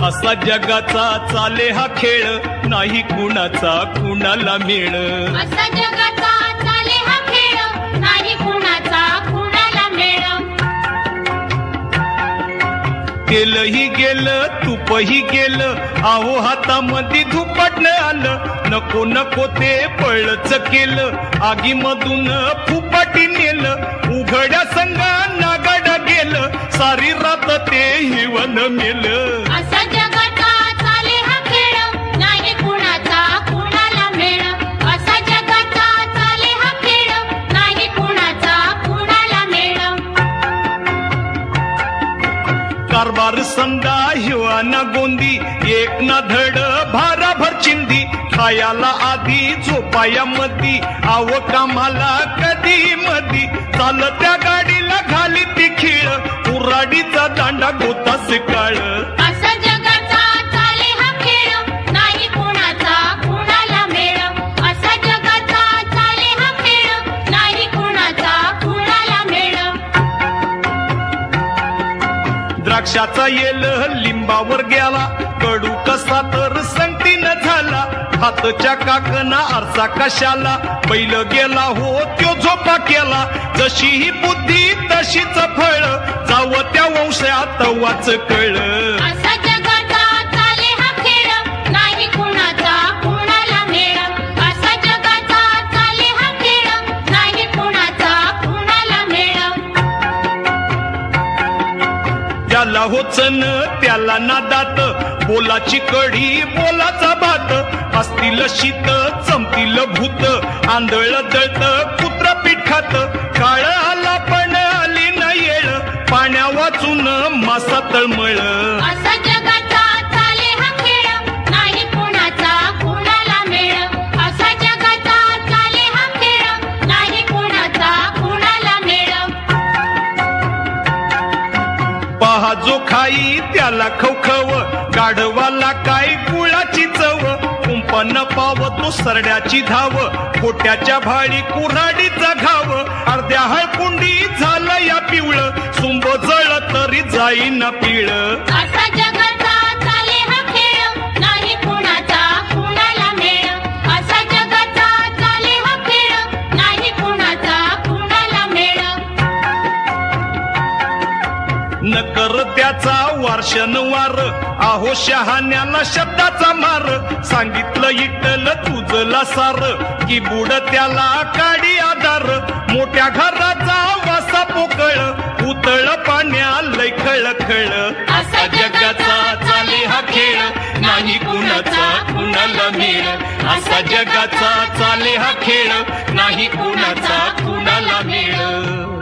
असा जगाचा चाले हा खेळ, नाही कुणाचा कुणाला मेळ. असा जगाचा चाले हा खेळ, नाही कुणाचा कुणाला मेळ. तेलही गेलं तुपही गेलं, आहो हातामध्ये धुपटणं आलं. नको नको ते पळच केलं, आगीमधून फुपाटी नेलं. उघड्या संगा नागड गेलं, सारी रात ते हिवन मेलं. असा जगाचा चाले हा खेळ, नाही कुणाचा कुणाला मेळ. असा जगाचा चाले हा खेळ, नाही कुणाचा कुणाला मेळ. कारभार संदा हिवाना गोंदी, एक ना धड भाराभर चिंदी. खायाला आधी झोपाया मधी, आव कामाला कधी मधी. चालत्या गाडीला घाली ती खीळ, उराडीचा दांडा गोतास काळ. असा जगाचा चाले हा खेळ, नाही कुणाचा कुणाला मेळ. असा जगाचा चाले हा खेळ, नाही कुणाचा कुणाला मेळ. द्राक्षाचा येल लिंबावर गेला, कडू कसा तर संगतीनं झाला. हातच्या काकना आरसा कशाला, बैल गेला हो त्यो झोपा केला. जशी ही बुद्धी तशीच फळ, जाव त्या वंशात वाच कळ. असा जगाचा चाले हा खेळ, नाही कुणाचा कुणाला मेळ. असा जगाचा चाले हा खेळ, नाही कुणाचा कुणाला मेळ. त्याला होचन त्याला नादात, बोलाची कढी बोलाचा भात. असतील शीत चमतील भूत, आंधळ जळत कुत्र पीठ खात. काळ आला पण आली न येळ, पाण्या वाचून मासा तळमळ. असा जगाचा चाले हा खेळ, नाही कुणाचा कुणाला मेळ. असा जगाचा चाले हा खेळ, नाही कुणाचा कुणाला मेळ. पहा जो खाई त्याला खवखव, गाढवाला काय गुळाची चव. कुंपन पाव तो सरड्याची धाव, खोट्याच्या भाळी कुऱ्हाडीचा घाव. अर्ध्या हळकुंडी झालं या पिवळ, सुंब जळ तरी जाईना पिळ. असा जगाचा चाले हा खेळ, नाही कुणाचा कुणाला मेळ. असा जगाचा चाले हा खेळ, नाही कुणाचा कुणाला मेळ. न कर त्याचा वारशनवार, आहो शहाण्याला शब्दाचा मार. सांगितलं इटल तुझला सार, की बुड त्याला काडी आधार. मोठ्या घराचा वासा पोकळ, उतळ पाण्या लय खळखळ. असा जगाचा चाले हा खेळ, नाही कुणाचा कुणाला मेळ. असा जगाचा चाले हा खेळ, नाही कुणाचा कुणाला मेळ.